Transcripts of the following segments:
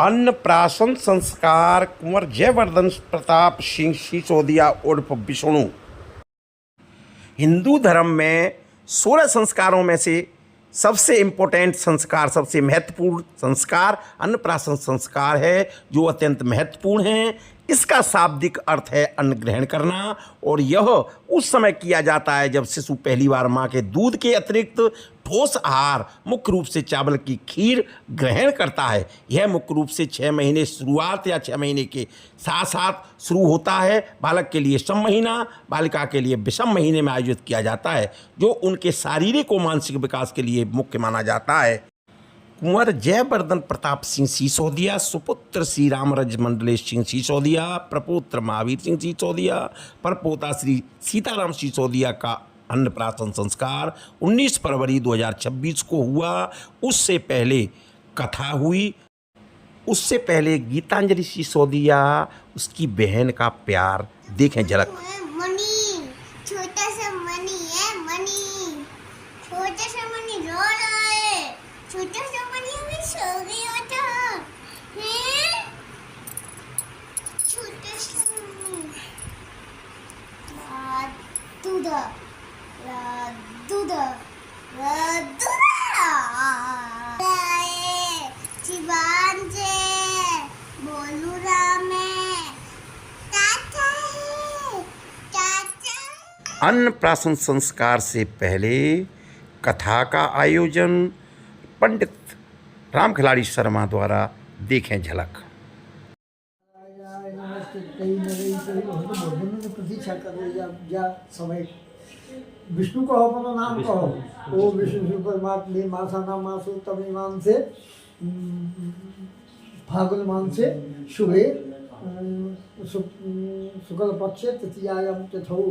अन्नप्राशन संस्कार कुंवर जयवर्धन प्रताप सिंह सिसोदिया उर्फ विष्णु। हिंदू धर्म में 16 संस्कारों में से सबसे इम्पोर्टेंट संस्कार, सबसे महत्वपूर्ण संस्कार अन्नप्राशन संस्कार है, जो अत्यंत महत्वपूर्ण है। इसका शाब्दिक अर्थ है अन्न ग्रहण करना, और यह उस समय किया जाता है जब शिशु पहली बार माँ के दूध के अतिरिक्त ठोस आहार, मुख्य रूप से चावल की खीर ग्रहण करता है। यह मुख्य रूप से 6 महीने शुरुआत या 6 महीने के साथ साथ शुरू होता है। बालक के लिए सम महीना, बालिका के लिए विषम महीने में आयोजित किया जाता है, जो उनके शारीरिक और मानसिक विकास के लिए मुख्य माना जाता है। कुंवर जयवर्धन प्रताप सिंह सिसोदिया, सुपुत्र श्री रामरज मंडलेश सिंह सिसोदिया, प्रपौत्र महावीर सिंह सिसोदिया, परपोता श्री सीताराम सिसोदिया का अन्नप्राशन संस्कार 19 फरवरी 2026 को हुआ। उससे पहले कथा हुई, उससे पहले गीतांजलि सिसोदिया, उसकी बहन का प्यार देखें झलक। मनी, छोटा सा मनी है, मनी, छोटा सा मनी रो रहा है, छोटा सा मनी अभी सो गया था, हैं? छोटा सा मनी, दूध, दूध, दूध, जीवान से बोलू राम है, चाचा है, चाचा। अन्नप्राशन संस्कार से पहले कथा का आयोजन पंडित राम खिलाड़ी शर्मा द्वारा देखें झलक। प्रतीक्षा करो या समय विष्णु कहो, अपना नाम कहो। ओ विष्णु परमात्मा मासा नाम मासु तमिमान से फागुन मान से शुभे शुक्ल पक्षे तृतीयायाम तिथौ।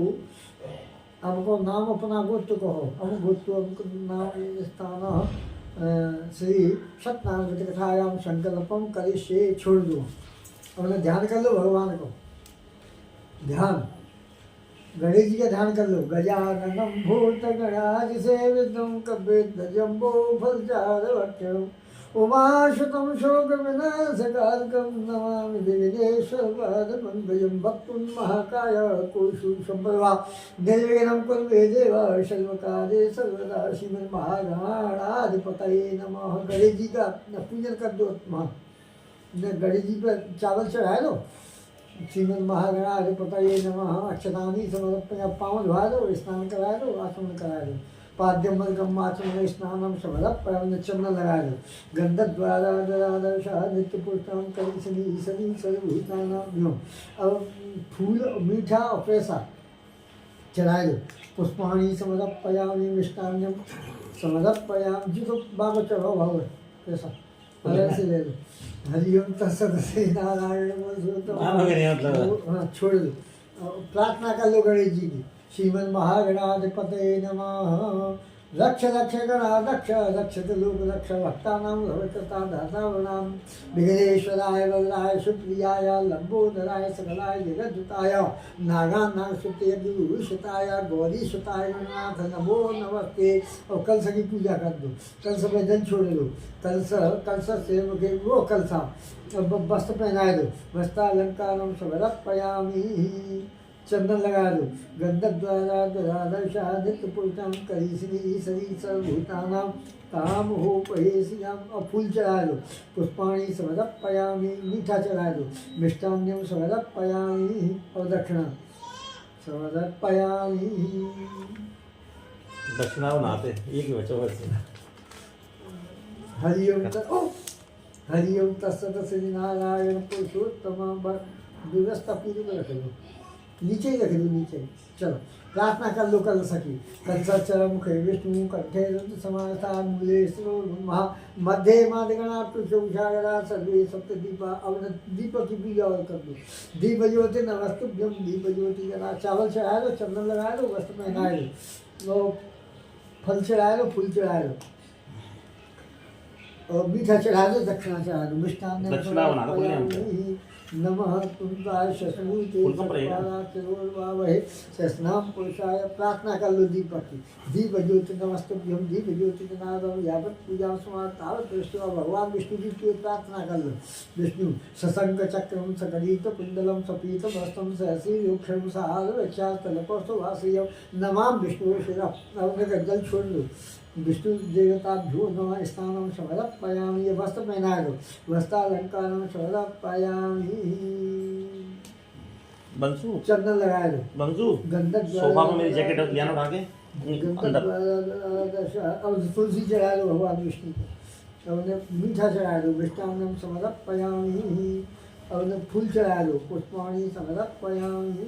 हमको नाम अपना गोत्र कहो, हम गोत्र हमको नाम स्थान श्री सत्यनारायण कथायाम संकल्पम करिष्ये, छोड़ दो। अपना ध्यान कर लो भगवान को, ध्यान गणेश जी का ध्यान कर लो। गजाननम भूत गणाधि सेवितम कपितजम्बो फलचारवक्षम् उमाशुतं शोक विनाशकारकं नमामि विघ्नेश्वरपादपङ्कजं भक्तुन्महाकाय कोशु सम्भवा निर्विघ्नं कुर्वे देव सर्वकार्ये सर्वदा। श्रीमन्महागणाधिपतये नमः। गणेश जी का पूजन कर दो, गणेश जी पर चावल चढ़ा दो। श्रीमन्महागणाधिपतये नमः। अक्षतानि समर्पय, पाँव धुआ दो, स्नान करा दो, आचमन करा दो। पाद्यम आचमन स्नानम समर्पय, चंदन लगा दो। गंधद्वारा नित्य पुष्टम कलिशनी सनी सर्वभूतानां। अब फूल मीठा और पैसा चढ़ाए दो। पुष्पाणि समर्पयामि मिष्टान्नम समर्पयामि। जी को बाबा चढ़ाओ भाव पैसा अलग से ले लो। हरिओम तत्सत श्री नारायण छोड़ दो। प्रार्थना कर लो गणेश जी की। श्रीमन्महागणाधिपतये नमः। रक्ष रक्ष गणाध्यक्ष रक्षत लोक रक्ष भक्तानां भवतता दातावनां। विघ्नेश्वराय वरदाय सुप्रियाय लंबोदराय सकलाय जगद्दुताय नागानां सुतयभूषिताय गौरीसुताय गणनाथ नमो नमस्ते। और कलश की पूजा कर दो, कलश में जल छोड़ दो। कलश से मुझे वो कलशा वस्त्र पहनाए दो। वस्त्रालंकारं समर्पयामि। चंदन लगा दो। गंधद्वारा दुरादर्शादित्य पुरुषां करिष्ये सरी सर्वभूतानां ताम हो पहेश्याम। और फूल चढ़ा दो। पुष्पाणि समर्पयामि, मीठा चढ़ा दो। मिष्टान्नम समर्पयामि और दक्षिणा समर्पयामि। दक्षिणा बनाते एक बच्चों से। हरिओम तत्सत श्री नारायण पुरुषोत्तम। व्यवस्था पूरी में रख लो, नीचे ही रख दो, नीचे। चलो प्रार्थना कर लो। कल सकी कंसर मुखे विष्णु कंठे रुद्र समानता मूले महा मध्य मादगणा तुषागरा सर्वे सप्त दीपा। अब दीपक की पूजा और कर दो। दीप ज्योति नमस्तुभ्यम दीप ज्योति गणा। चावल चढ़ाए दो, चंदन लगाए दो, वस्त्र पहनाए दो, वो फल चढ़ाए दो, फूल चढ़ाए दो, और मीठा चढ़ा दो, दक्षिणा चढ़ा दो। मिष्टान नमः कुंताय शशमूते उनको पड़ेगा। सत्पारातिरोर्वावहे शस्नाम पुरुषाय। प्रार्थना कर लो दीपक की। दीप ज्योति नमस्तभ्यम दीप ज्योति जनार्दन यावत पूजा समाप्त तावत दृष्टि। भगवान विष्णु जी की प्रार्थना कर लो। विष्णु सशंक चक्रम सकलित कुंडलम सपीत वस्त्रम सहसी योक्षम सहार रक्षा तलपस्तु वासियम नमाम विष्णु शिरा। अपने जल छोड़ लो। विष्णु देवताभ्यो नमः स्नानं समर्पयामि। ये वस्त्र पहना दो। वस्त्रालंकारं समर्पयामि। बंसू चंदन लगा दो। बंसू गंधक सोफा में मेरी जैकेट लिया ना उठा के अंदर। अब तुलसी चढ़ा दो भगवान विष्णु को। अब उन्हें मीठा चढ़ा दो। विष्टान्नम समर्पयामि। अब उन्हें फूल चढ़ा दो। पुष्पाणि समर्पयामि।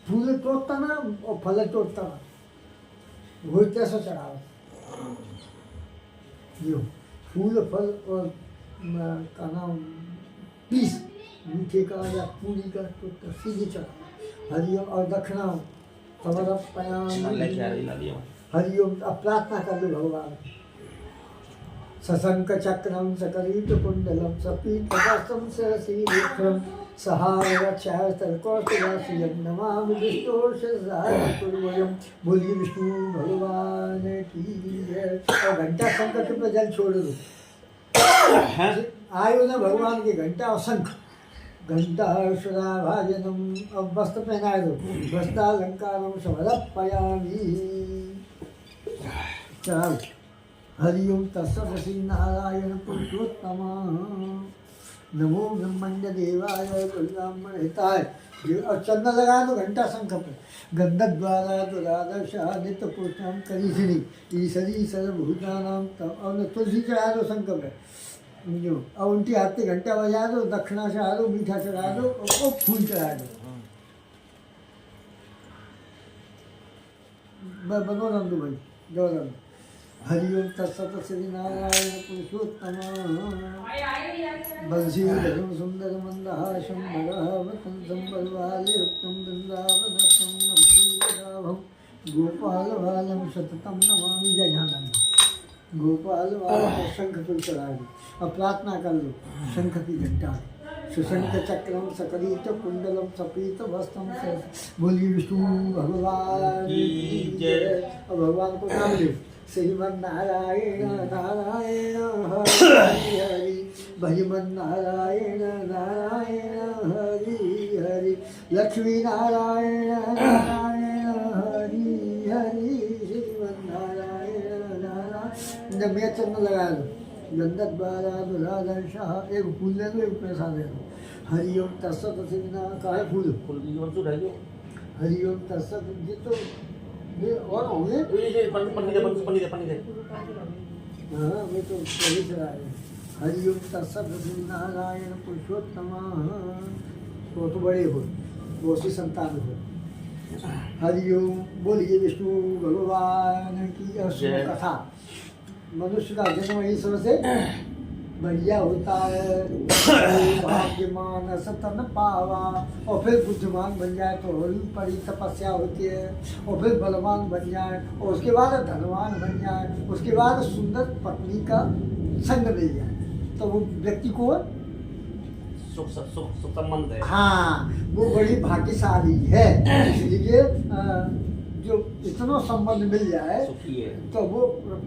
फूल तोड़ता ना और फल तोड़ता ना। घोटते से चढ़ाओ। यो फूल फल और का नाम पीस मीठे का या पूरी का तो सीधे चढ़ाओ। हरिओम और दक्षिणा समर्पयामि। हरिओम। अब प्रार्थना कर लो भगवान। सशंक चक्रम सकलित कुंडलम सपीत वस्त्रम सहसीम सहाय रक्षाय तलकौस्तुभम नमामि विष्णु सहाय पूर्वयम। बोलिए विष्णु भगवान की जय। और घंटा शंख के पे जल छोड़ दो। आयो ना भगवान के घंटा और शंख। घंटा सुरा भाजनम। अब वस्त्र पहना दो। वस्त्रालंकारम समर्पयामि। चल हरिओम तत्सत् श्री नारायण पुरुषोत्तम नमो ब्रह्मण्य देवाय ब्रह्मण हिताय। और चंदन लगा दो घंटा शंख पे। गंधक द्वारा दुरादर्श नित्य पुरुषम करीषिणी ईश्वरी सर्वभूतानाम। और तुलसी चढ़ा दो शंख पे। जो और उनके हाथ से घंटा बजा दो। दक्षिणा चढ़ा दो। मीठा चढ़ा दो और फूल चढ़ा दो। बनो नंदू भाई गौरव। हरिओम तत्सत् श्री नारायण पुरुषोत्तम बंशीधरं सुंदर मंदहासं भगवतं संबलवालियुक्तं वृंदावनस्थं नमः गोपाल बालं सततं नमामि। जय झानंद। गोपाल बाल शंख पर चढ़ा दो। अब प्रार्थना कर लो। शंख की घंटा सुशंख चक्रम सकलित कुंडलम सपीत वस्त्रम। बोलिए विष्णु भगवान की जय। अब भगवान को नाम ले। श्रीमन नारायण नारायण हरि हरि भजमन नारायण नारायण हरि हरि लक्ष्मी नारायण नारायण हरि हरि श्रीमन नारायण नारायण। जब मैं चंदन लगा दो। गंधक द्वारा दुराधर शाह। एक फूल दे दो। एक पैसा दे दो। हरिओम तत्सत् श्री नारायण का है फूल। हरिओम तत्सत् जी तो ये और होंगे। हाँ मैं तो सही चला है। हरिओम तत्सत् श्री नारायण पुरुषोत्तम। वो तो बड़े हो वो सी संतान हो। हरिओम। बोलिए विष्णु भगवान की अशुभ कथा। मनुष्य का जन्म ईश्वर से बढ़िया होता है। भाग्यमान सतन पावा। और फिर बुद्धिमान बन जाए तो और भी बड़ी तपस्या होती है। और फिर बलवान बन जाए और उसके बाद धनवान बन जाए। उसके बाद सुंदर पत्नी का संग मिल जाए तो वो व्यक्ति को सुख संबंध है। हाँ वो बड़ी भाग्यशाली है। इसलिए जो इतना संबंध मिल जाए सुखी है तो वो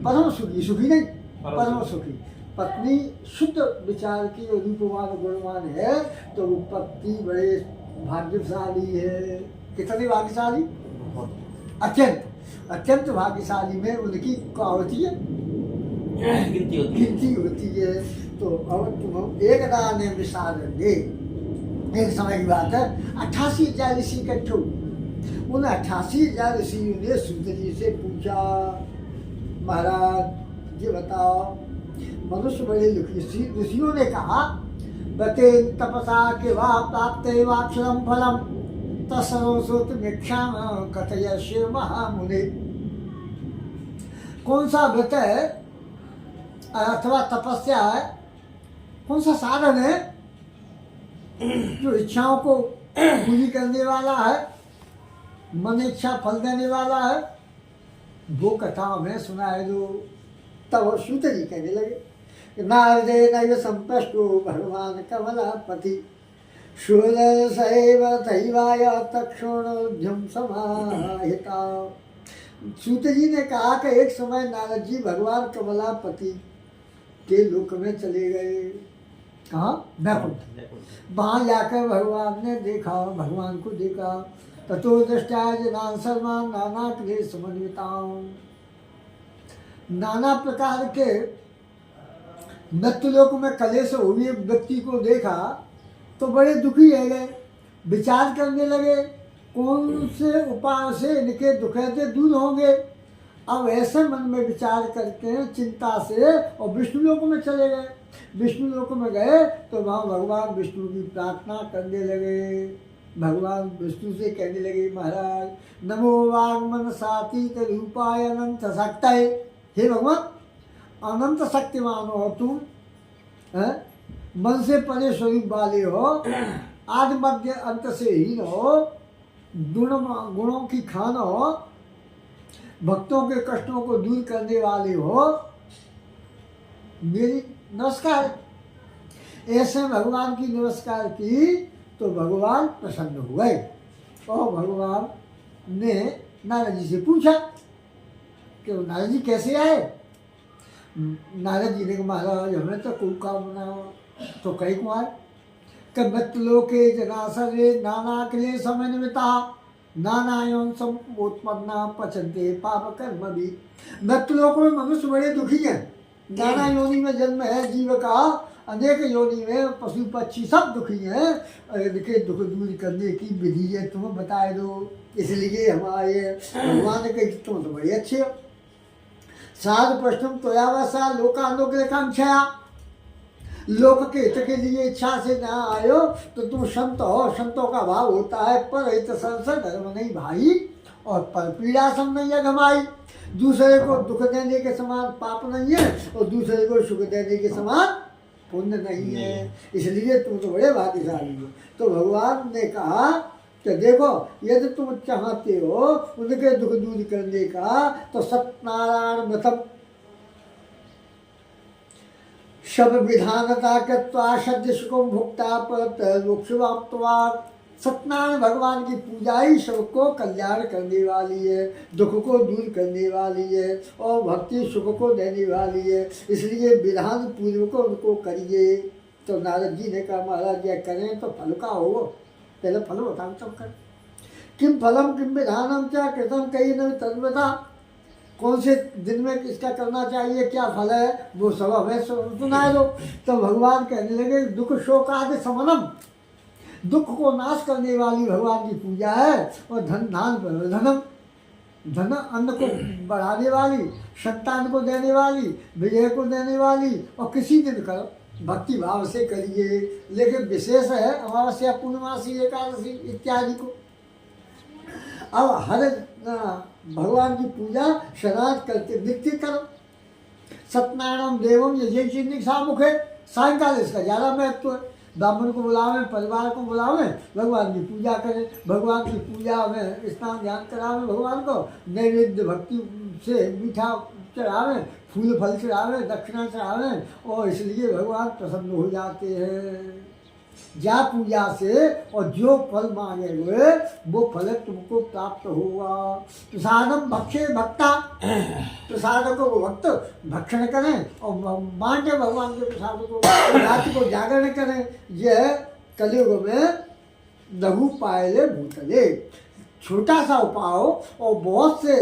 परम सुखी। सुखी नहीं परम सुखी। पत्नी शुद्ध विचार की और रूपवान गुणवान है तो वो पत्नी बड़े भाग्यशाली है। कितनी भाग्यशाली? अत्यंत अत्यंत भाग्यशाली में उनकी क्या होती है? गिनती होती है। तो अब तुम एक दाने विशाल दे। एक समय की बात है 88,000 ऋषि इकट्ठे हुए। उन 88,000 ऋषियों ने सूत जी से पूछा महाराज ये बताओ मनुष्य बड़े ऋषियों ने कहा बते तपसा के वा प्राप्त वाक्षरम फलम तस्रोत भिक्षाम कथयस्य महामुने। कौन सा व्रत है अथवा तपस्या है? कौन सा साधन है जो इच्छाओं को पूरी करने वाला है, मन इच्छा फल देने वाला है? वो कथा हमें सुनाए दो। तब सूत जी कहने लगे नारदेनैव सम्पृष्टो भगवान् कमलापति शूलसैव तैवाय तक्षोणोऽभ्यं समाहिता। सूत जी ने कहा कि एक समय नारद जी भगवान कमलापति के लोक में चले गए। कहाँ? वैकुंठ। वहाँ जाकर भगवान ने देखा, भगवान को देखा। ततो दृष्टा जनान् सर्वान् नाना क्लेश समन्विताम्। नाना प्रकार के मृत्युलोक में कलेश हुए व्यक्ति को देखा तो बड़े दुखी रह गए। विचार करने लगे कौन से उपाय से इनके दुखैते दूर होंगे। अब ऐसे मन में विचार करके चिंता से और विष्णु लोक में चले गए। विष्णु लोक में गए तो वहाँ भगवान विष्णु की प्रार्थना करने लगे। भगवान विष्णु से कहने लगे, महाराज नमो वाग्मन सातीत रूपाय अनंत शक्तये। हे भगवान अनंत शक्तिमान हो तुम, मन से परे स्वरूप वाले हो, आदि मध्य अंत से हीन हो, गुणों की खान हो, भक्तों के कष्टों को दूर करने वाले हो, मेरी नमस्कार। ऐसे भगवान की नमस्कार की तो भगवान प्रसन्न हुए और भगवान ने नारद जी से पूछा कि नारद जी कैसे आए। नारद जी ने कहा, महाराज हमें तो कोई काम ना हो तो कई को आए कि मृत्युलोके जनासरे नाना क्लेश समन्विता नाना एवं समुत्पन्ना पचन्ते पाप कर्म भी। मृत्युलोक में मनुष्य बड़े दुखी हैं। नाना योनि में जन्म है जीव का, अनेक योनि में पशु पक्षी सब दुखी हैं। इनके दुख दूर करने की विधि है तुम बताए दो। इसलिए हमारे भगवान के तुम तो बड़े अच्छे हो। साध प्रश्न त्वयावसा लोकानुग्रहकांक्षया, लोक के हित के लिए इच्छा से ना आयो तो तुम संत हो। संतों का भाव होता है पर हित संसद धर्म नहीं भाई और पर पीड़ा सम नहीं है गमाई। दूसरे को दुख देने के समान पाप नहीं है और दूसरे को सुख देने के समान पुण्य नहीं है। इसलिए तुम तो बड़े भाग्यशाली हो। तो भगवान ने कहा कि देखो यदि तुम चाहते हो उनके दुख दूर करने का तो सत्यनारायण व्रतम शब विधानता कृत्वा सद्य सुखम भुक्ता पर मोक्षवाप्तवान्। सत्यनारायण भगवान की पूजा ही सबको कल्याण करने वाली है, दुख को दूर करने वाली है और भक्ति सुख को देने वाली है। इसलिए विधान पूर्वक उनको करिए। तो नारद जी ने कहा, महाराज यह करें तो फल का हो, पहले फल बताओ तब कर। किम फलम किम विधानम क्या कृतम कई न तद्वता। कौन से दिन में किसका करना चाहिए, क्या फल है, वो सब हमें सुनाए दो। तो भगवान कहने लगे, दुख शोक आदि समनम, दुख को नाश करने वाली भगवान की पूजा है। और धन धान धनम, धन अन्न को बढ़ाने वाली, संतान को देने वाली, विजय को देने वाली। और किसी दिन करो, भक्ति भाव से करिए। लेकिन विशेष है अमावस्या पूर्णमासी एकादशी इत्यादि को। अब हर भगवान की पूजा शरणार्थ करते नित्य करो। सत्यनारायण देवम यजय चिन्ह सामुख है। सायंकाल इसका ज़्यादा महत्व है। ब्राह्मण को बुलावें, परिवार को बुलावें, भगवान की पूजा करें। भगवान की पूजा में स्नान ध्यान करावें, भगवान को नैवेद्य भक्ति से मीठा चढ़ावें, फूल फल चढ़ावें, दक्षिणा चढ़ावें और इसलिए भगवान प्रसन्न हो जाते हैं। जा पूजा से और जो फल मांगे हुए वो फल तुमको प्राप्त होगा। प्रसादम भक्षे भक्ता, प्रसाद को वो भक्त भक्षण करें और बांटे भगवान के प्रसाद को, रात को जागरण करें। यह कलयुग में लघु पायले भूतले, छोटा सा उपाय और बहुत से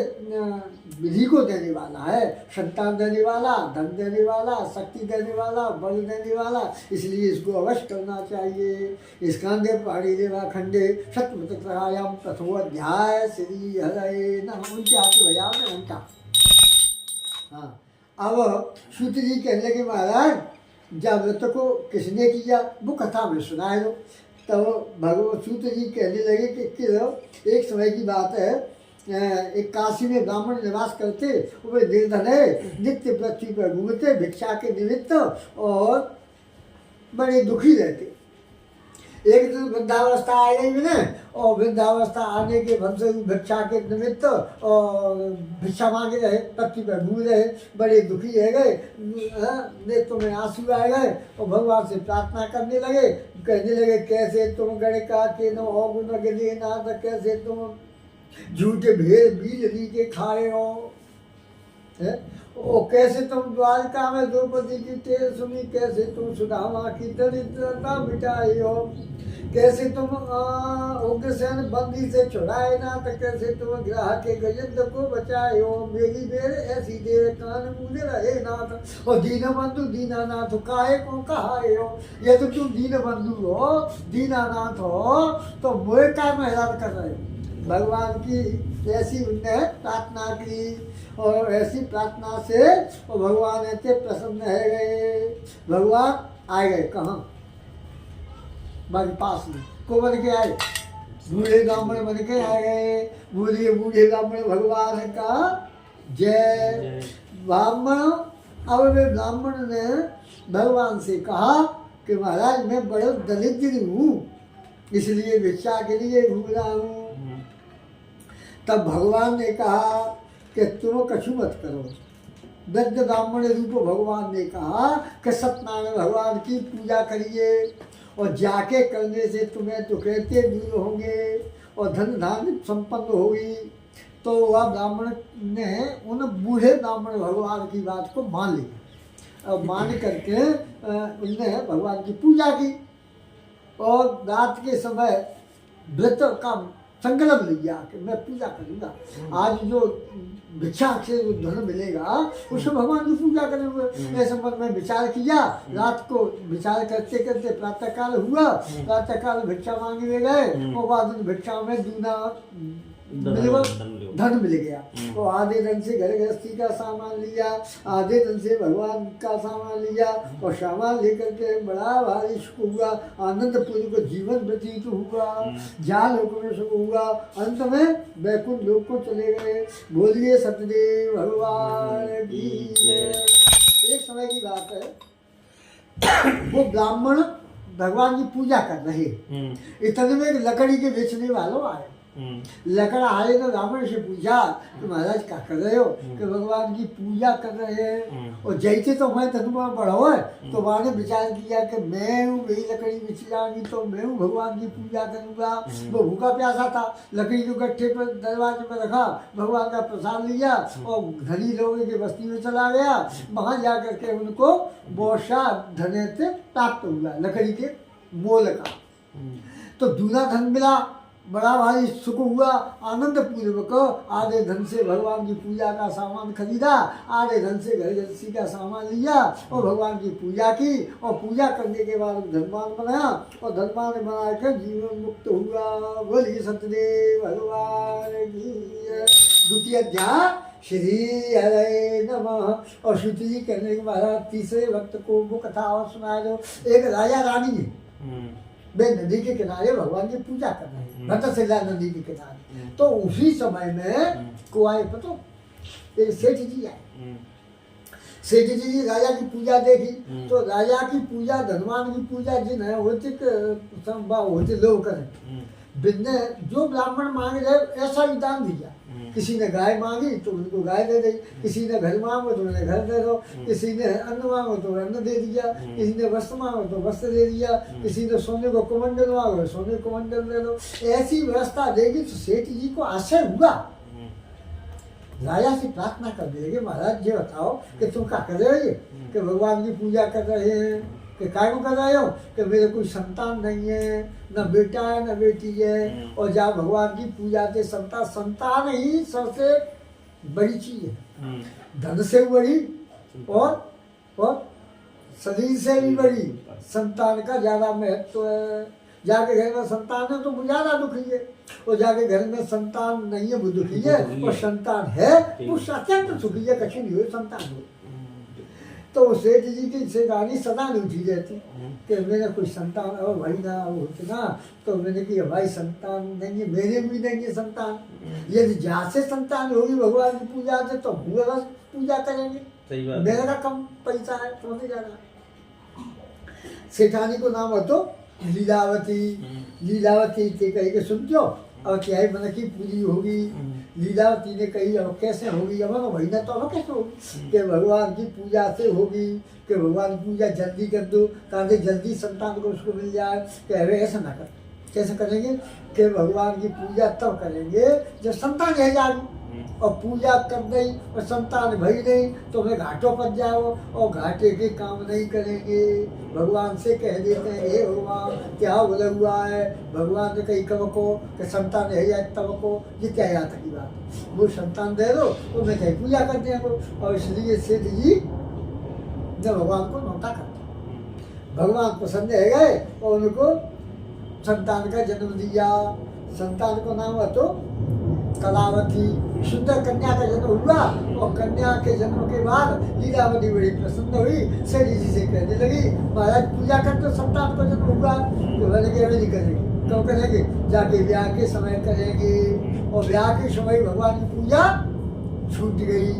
विधि को देने वाला है। संतान देने वाला, धन देने वाला, शक्ति देने वाला, बल देने वाला। इसलिए इसको अवश्य करना चाहिए। स्कंदे पहाड़ी देवा खंडे सत्यम प्रथमोध्याय श्री हरे नमः। उनके आके बजाओ ना उनका। हाँ, अब सूत जी कहने लगे, महाराज जब व्रत को किसने किया वो कथा में सुनाए दो। तो भगवान सूत जी कहने लगे कि एक समय की बात है, एक काशी में ब्राह्मण निवास करते, वे निर्धन है, नित्य पृथ्वी पर घूमते भिक्षा के निमित्त और बड़े दुखी रहते। एक दिन वृद्धावस्था आ गई मैंने, और वृद्धावस्था आने के भंसे भिक्षा के निमित्त और भिक्षा मांगे रहे, पत्ती पर घूम रहे, बड़े दुखी रह गए, नेत्रों में आंसू आ गए और भगवान से प्रार्थना करने लगे, कहने लगे कैसे तुम गणिका के न हो गुण गिने नाथ, कैसे तुम झूठे भेद बीज लीके खाए हो, ओ कैसे तुम द्वारका में द्रौपदी की टेर सुनी, कैसे तुम सुदामा की दरिद्रता मिटाई हो, कैसे तुम उग्रसेन बंदी से छुड़ाए नाथ, कैसे तुम ग्राह के गजेंद्र को बचाए हो, मेरी बेर ऐसी देर कान मूंदे रहे नाथ, और दीन बंधु दीनानाथ काहे को कहाए हो, ये तो तुम दीन बंधु हो दीनानाथ हो तो मोए का मेहनत कर रहे हो। भगवान की ऐसी उनने प्रार्थना की और ऐसी प्रार्थना से और भगवान ऐसे प्रसन्न है गए। भगवान आ गए कहाँ, बाकी पास में को बन के आए, बूढ़े ब्राह्मण बन के आ गए। बूढ़े बूढ़े ब्राह्मण भगवान का जय। ब्राह्मण, अब वे ब्राह्मण ने भगवान से कहा कि महाराज मैं बड़े दरिद्र हूँ, इसलिए भिक्षा के लिए घूम रहा हूँ। तब भगवान ने कहा कि तुम कछु मत करो। वृद्ध ब्राह्मण रूप भगवान ने कहा कि सत्यनारायण भगवान की पूजा करिए और जाके करने से तुम्हें दुखते दूर होंगे और धन धान्य संपन्न होगी। तो वह ब्राह्मण ने उन बूढ़े ब्राह्मण भगवान की बात को मान लिया और मान करके उनने भगवान की पूजा की और रात के समय व्रत का संकल्प लिया कि मैं पूजा करूँगा। आज जो भिक्षा से जो धन मिलेगा उससे भगवान की पूजा करेंगे। ऐसे मन में विचार किया। रात को विचार करते करते प्रातःकाल हुआ। प्रातःकाल भिक्षा मांगने गए और बाद भिक्षा में दूना धन मिल गया। तो आधे धन से घर गृहस्थी का सामान लिया, आधे धन से भगवान का सामान लिया और सामान लेकर के बड़ा भारी सुख हुआ, आनंद पूर्वक जीवन व्यतीत हुआ, जहाँ लोगों में सुख हुआ। अंत में वैकुंठ लोक को चले गए। बोलिए सतदेव भगवान की जय। एक समय की बात है, वो ब्राह्मण भगवान की पूजा कर रहे, इतने में एक लकड़ी के बेचने वालों आए। लकड़ा आए तो ब्राह्मण से पूछा कि महाराज क्या कर रहे हो? कि भगवान की पूजा कर रहे हैं। और जैसे तो मैं धनुमा बढ़ो है तो वहाँ ने विचार किया कि मैं हूँ वही लकड़ी बिछ जाऊंगी तो मैं हूँ भगवान की पूजा करूँगा। वो भूखा प्यासा था, लकड़ी को गट्ठे पर दरवाजे पर रखा, भगवान का प्रसाद लिया और धनी लोगों की बस्ती में चला गया। वहाँ जा करके उनको बहुत सा धन प्राप्त हुआ, लकड़ी के मोल का। तो दूना धन मिला, बड़ा भारी सुख हुआ, आनंद पूर्वक आधे धन से भगवान की पूजा का सामान खरीदा, आधे धन से घर गृहस्थी का सामान लिया और भगवान की पूजा की। और पूजा करने के बाद धनवान बनाया और धनवान बना कर जीवन मुक्त हुआ। बोलिए सतदेव भगवान की जय। द्वितीय अध्याय श्री हरे नमः। और श्रुति जी कहने के बाद तीसरे भक्त को वो कथा और सुनाया दो। एक राजा रानी है, वे नदी के किनारे भगवान की पूजा कर रहे हैं, भट्टशिला नदी के किनारे। तो उसी समय में को आए पतो एक सेठ जी आए। सेठ जी राजा की पूजा देखी तो राजा की पूजा, धनवान की पूजा जिन है होते लोग करें। बिन्ने जो ब्राह्मण मांग रहे ऐसा ही दान दिया। किसी ने गाय मांगी तो उनको गाय दे दी, किसी ने घर मांगो तो उन्हें घर दे दो, किसी ने अन्न मांगो तो अन्न दे दिया, किसी ने वस्त्र मांगो तो वस्त्र दे दिया, किसी ने सोने को कुमंडल मांगो सोने को कुमंडल दे दो। ऐसी व्यवस्था देगी तो सेठ जी को आश्चर्य हुआ। राजा से प्रार्थना कर देंगे, महाराज ये बताओ कि तुम क्या कर रहे हो? कि भगवान की पूजा कर रहे हैं। कि काय को कर रहे हो? कि मेरे कोई संतान नहीं है, न बेटा है न बेटी है। और जहाँ भगवान की पूजा से संतान ही सबसे बड़ी चीज है, धन से बड़ी और शरीर से भी बड़ी। संतान का ज्यादा महत्व है। जाके घर में संतान है तो वो ज्यादा दुखी है, और जाके घर में संतान नहीं है वो दुखी है, और संतान है वो अत्यंत सुखी है। कठिन हुए संतान हो तो सेठ जी की सेठानी सदा नहीं उठी रहती कि मेरा कोई संतान और भाई ना होते ना। तो मैंने कहा भाई संतान नहीं है, मेरे भी नहीं है संतान। यदि जहाँ से संतान होगी भगवान की पूजा से तो भूरा पूजा करेंगे। मेरा का कम पैसा है तो नहीं जाना। सेठानी को नाम हो तो लीलावती लीलावती ते कही के सुनते हो अब क्या है मन की पूरी होगी लीलावती ने कही अब कैसे होगी अब वही ना तो अब कैसे होगी कि भगवान की पूजा से होगी कि भगवान की पूजा जल्दी कर दो ताकि जल्दी संतान को उसको मिल जाए कि अरे ऐसा ना कर कैसे करेंगे कि भगवान की पूजा तब करेंगे जब संतान रह जाएगी और पूजा कर नहीं और संतान भई नहीं तो हमें घाटों पर जाओ और घाटे के काम नहीं करेंगे भगवान से कह देते हैं हे भगवान क्या बोला हुआ है भगवान ने कही कब को कि संतान रह जाए तब को ये क्या यहाँ तक की बात वो संतान दे दो तो मैं कहीं पूजा करते हैं और इसलिए सेठ जी ने भगवान को नौता करते भगवान पसंद रह गए और उनको संतान का जन्म दिया संतान को नाम हुआ तो कलावती सुंदर कन्या का जन्म हुआ और कन्या के जन्म के बाद लीलावती बड़ी प्रसन्न हुई सेठी जी से कहने लगी महाराज पूजा कर तो संतान को जन्म हुआ तो बोले कि अभी नहीं करेंगे कब करेंगे जाके ब्याह के समय करेंगे और ब्याह के समय भगवान की पूजा छूट गई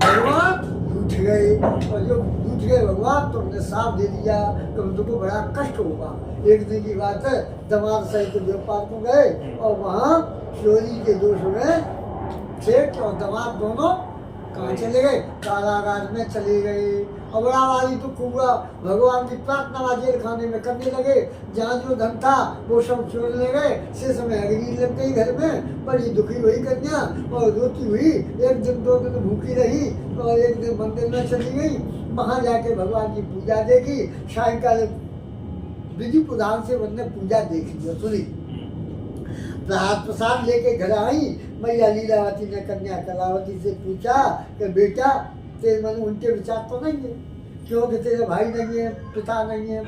भगवान उठ गए और जो उठ गए भगवान तो उन्हें साफ दे दिया कि उनको बड़ा कष्ट होगा एक दिन की बात है दमाद सहित व्यापार को गए और वहाँ चोरी के दोष में सेठ और दमाद दोनों कहाँ चले गए कारागार में चले गए और बड़ा वाली तो खूब भगवान की प्रार्थना जेल खाने में करने लगे जहाँ जो धन था वो सब छोड़ ले गए से समय अग्नि लग गई घर में बड़ी दुखी हुई कन्या और रोती हुई एक दिन 2 दिन भूखी रही और एक दिन मंदिर में चली गई वहाँ जाके भगवान की पूजा देखी सायंकाल विधि प्रधान से उन्होंने पूजा देखी और सुनी प्रसाद लेके घर आई मैया लीलावती ने कन्या कलावती से पूछा कि बेटा तेरे मन उनके विचार तो नहीं है क्योंकि तेरे भाई नहीं है पिता नहीं है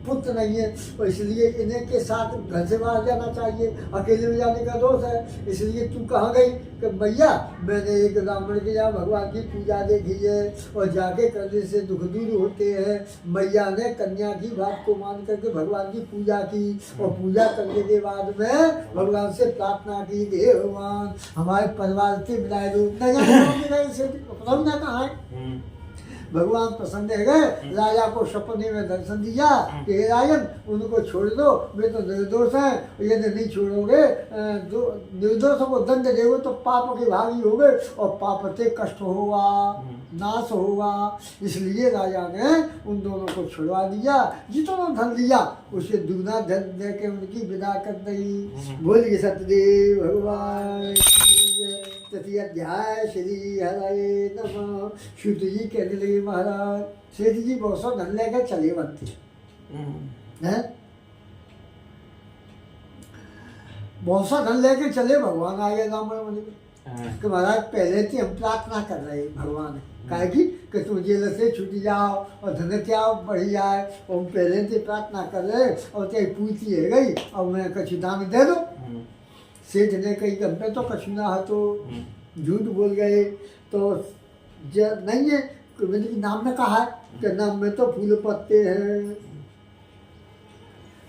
पुत्र नहीं है और इसलिए इन्हें के साथ घर से बाहर जाना चाहिए अकेले में जाने का दोष है इसलिए तू कहाँ गई कि भैया मैंने एक ब्राह्मण के यहाँ भगवान की पूजा देखी है और जाके करने से दुख दूर होते हैं मैया ने कन्या की बात को मान करके भगवान की पूजा की और पूजा करने के बाद में भगवान से प्रार्थना की कि हे भगवान हमारे परिवार से मिलाए दो न कहाँ है भगवान पसंद है गए राजा को सपने में दर्शन दिया कि हे राजन उनको छोड़ दो वे तो निर्दोष हैं यदि नहीं छोड़ोगे निर्दोषों को दंड देगो तो पाप के भागी होगे और पाप से कष्ट होगा नाश होगा इसलिए राजा ने उन दोनों को छुड़वा दिया जितना धन दिया उसे दुगना धन दे के उनकी विदा कर दी बोलिए सतदेव भगवान तृतीय अध्याय श्री हरे नमः श्रुत जी कहने लगे महाराज सेठ जी बहुत सा धन लेकर चले बनते हैं बहुत सा धन लेकर चले भगवान आ गए ब्राह्मण मुनि कि महाराज पहले थी हम प्रार्थना कर रहे भगवान कहे कि तुम जेल से छूट जाओ और धन क्या बढ़ जाए और हम पहले से प्रार्थना कर रहे और तेरी पूछती है गई और मैं कुछ दान दे दो सेठ ने कही कि मैं तो कछु ना तो झूठ बोल गए तो नहीं है मैंने नाम में कहा है कि नाम में तो फूल पत्ते हैं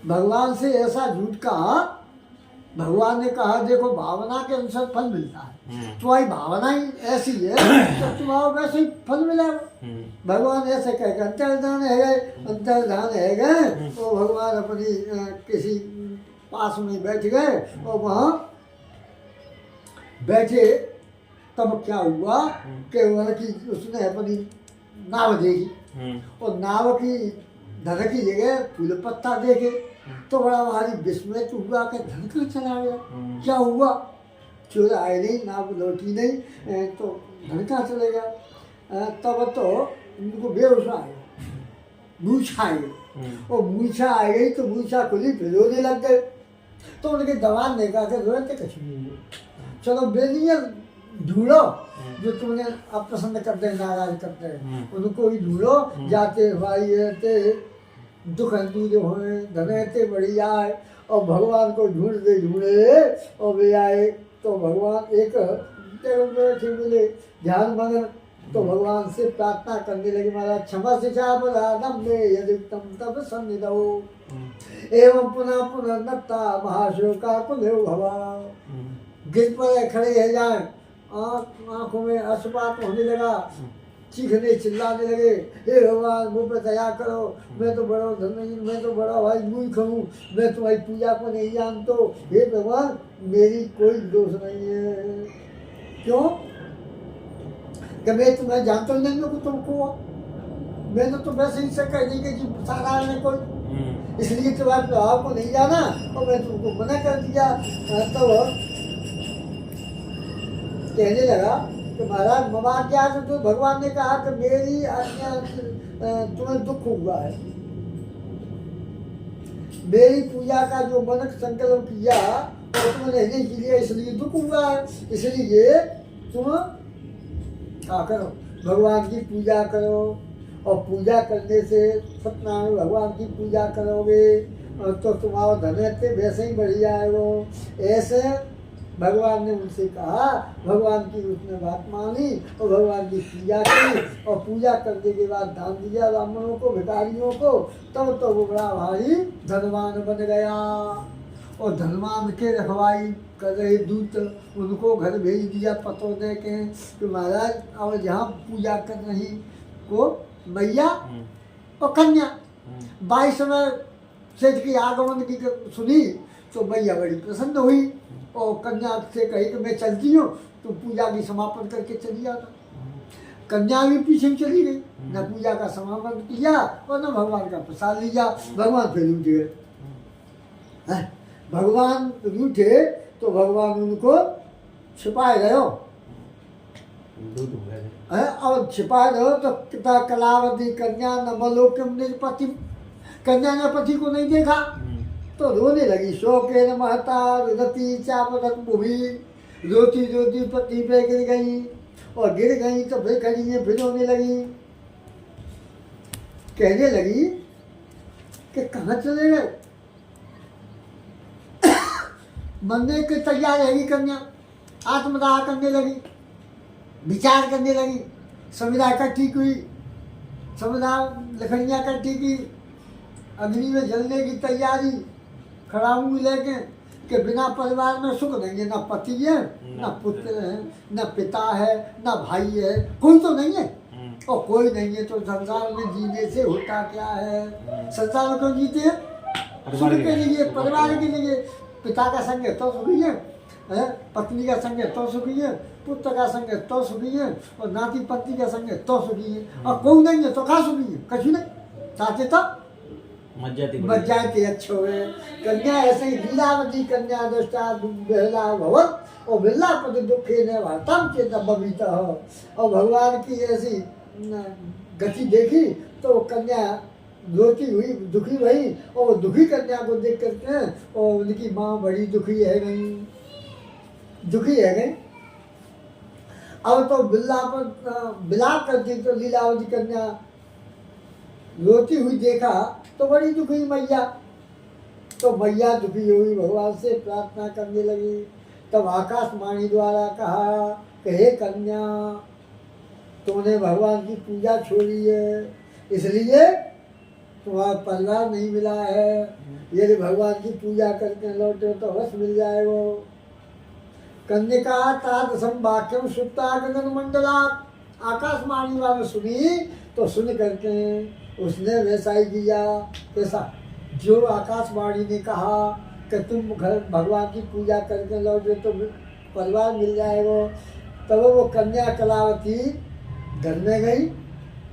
भगवान से ऐसा झूठ कहा भगवान ने कहा देखो भावना के अनुसार फल मिलता है तुम्हारी भावना ही ऐसी है तो तुम्हारा वैसे ही फल मिलेगा भगवान ऐसे कहकर अंतर्धान है गए अंतर्धान है गए तो भगवान अपनी किसी पास में बैठ गए और वहाँ बैठे तब क्या हुआ कि की उसने अपनी नाव देखी और नाव की धन की जगह फूल पत्ता देखे तो बड़ा भारी विस्मय हुआ कि धन कहाँ चला गया क्या हुआ चोर आए नहीं नाव लौटी नहीं तो धन कहाँ चले गया तब तो उनको बेहोश आ गया मूछा आ गई और मूछा आ गई तो मूछा खुली फिरोने लग गए तो उनके दवान ने कहा कि रोते कुछ नहीं चलो बेनियल ढूंढो जो तुमने अपसंद करते हैं नाराज करते हैं उनको भी ढूंढो जाते भाई रहते दुख दूर होए धनते बढ़ी आए और भगवान को ढूंढे और वे आए तो भगवान एक बैठे मिले ध्यान मगन तो भगवान से प्रार्थना करने लगे महाराज क्षमा से चापराधम में यदि तम तब सन्निधो एवं पुनः पुनः नत्ता महाशिवका कुलेव भवा गिर पर खड़े है जाए आँखों में अशुपात होने लगा चीखने चिल्लाने लगे, हे भगवान मुझ पर दया करो, मैं तो बड़ा धर्महीन, मैं तो बड़ा भाई मूर्ख हूँ, मैं तुम्हारी पूजा को नहीं जानता। हे भगवान मेरी कोई दोष नहीं है। क्यों कि मैं तुम्हें जानता नहीं, मैं तुमको मैंने तो वैसे ही से कह दी कि साधारण है कोई, इसलिए तुम्हारे प्रभाव को नहीं जाना और मैं तुमको मना कर दिया। तो कहने लगा कि महाराज ममा क्या है, तो भगवान ने कहा कि मेरी आज्ञा तुम्हें दुख हुआ है, मेरी पूजा का जो मन संकल्प किया और तुमने नहीं किया इसलिए दुख हुआ है। इसलिए तुम क्या करो, भगवान की पूजा करो और पूजा करने से सत्यनारायण भगवान की पूजा करोगे तो तुम्हारा धनत्व वैसे ही बढ़ जाएगा। ऐसे भगवान ने उनसे कहा, भगवान की उसने बात मानी और भगवान की पूजा की और पूजा करने के बाद दान दिया ब्राह्मणों को, भिखारियों को, तब तो वो बड़ा भारी धनवान बन गया। और धनवान के रखवाई कर रहे दूत उनको घर भेज दिया पतो दे के कि महाराज अब जहाँ पूजा कर रही को मैया और कन्या 22 में सेठ की आगमन की सुनी तो मैया बड़ी प्रसन्न हुई और कन्या से कही कि मैं चलती हूँ, तो पूजा की समापन करके चली जाता। कन्या भी पीछे चली गई, न पूजा का समापन किया और न भगवान का प्रसाद लिया। भगवान फिर रूठ गए। भगवान रूठे तो भगवान उनको छिपाए गए और छिपाए रहो तो पिता कलावती कन्या नवलोकम निपति, कन्या ने पति को नहीं देखा तो रोने लगी। शोके न महता रुदती चापदक भूमि, रोती रोती पति पे गिर गई और गिर गई तो फिर खड़ी है, फिर रोने लगी। कहने लगी कि कहाँ चले गए, मरने के तैयार रहेगी कन्या। आत्मदाह करने लगी, विचार करने लगी, संविदा इकट्ठी हुई, संविदा लकड़ियाँ इकट्ठी की, अग्नि में जलने की तैयारी, खड़ाऊँ लेके कि बिना परिवार में सुख नहीं है, ना पति है, ना पुत्र है, ना पिता है, ना भाई है, कोई तो नहीं है। और कोई नहीं है तो संसार में जीने से होता क्या है? संसार में क्यों जीते हैं? सुख के लिए, परिवार के लिए। पिता का संग है तो सुखी है, पत्नी का संग है तो सुखी है, पुत्र का संग है तो सुखी है और नाती पत्नी का संग है तो सुखी है। और कोई नहीं है तो कहाँ सुखी है? कछु नहीं चाहते तो मत जाते अच्छे हुए। कन्या ऐसे ही लीलावती कन्या दृष्टा बेहला भवत और बिल्ला पति दुखे ने वार्ताम चेत बबीता हो। और भगवान की ऐसी गति देखी तो कन्या रोती हुई, दुखी हुई और वो दुखी कन्या को देख करके और उनकी माँ बड़ी दुखी है गई, दुखी है गई। अब तो बिलाप करती तो लीलावती कन्या रोती हुई देखा तो बड़ी दुखी मैया, तो मैया दुखी हुई, भगवान से प्रार्थना करने लगी। तब आकाशवाणी द्वारा कहा कि हे कन्या, तुमने भगवान की पूजा छोड़ी है, इसलिए तुम्हारा परिवार नहीं मिला है। यदि भगवान की पूजा करके लौटे तो अवश्य मिल जाएगा। कन्या तादसम वाक्यम सुप्ता गगन मंडला, आकाशवाणी वाले सुनी तो सुन करके उसने वैसा ही किया। कैसा? जो आकाशवाणी ने कहा कि तुम घर भगवान की पूजा करके लौटे तो परिवार मिल जाएगा। तब वो कन्या कलावती घर में गई,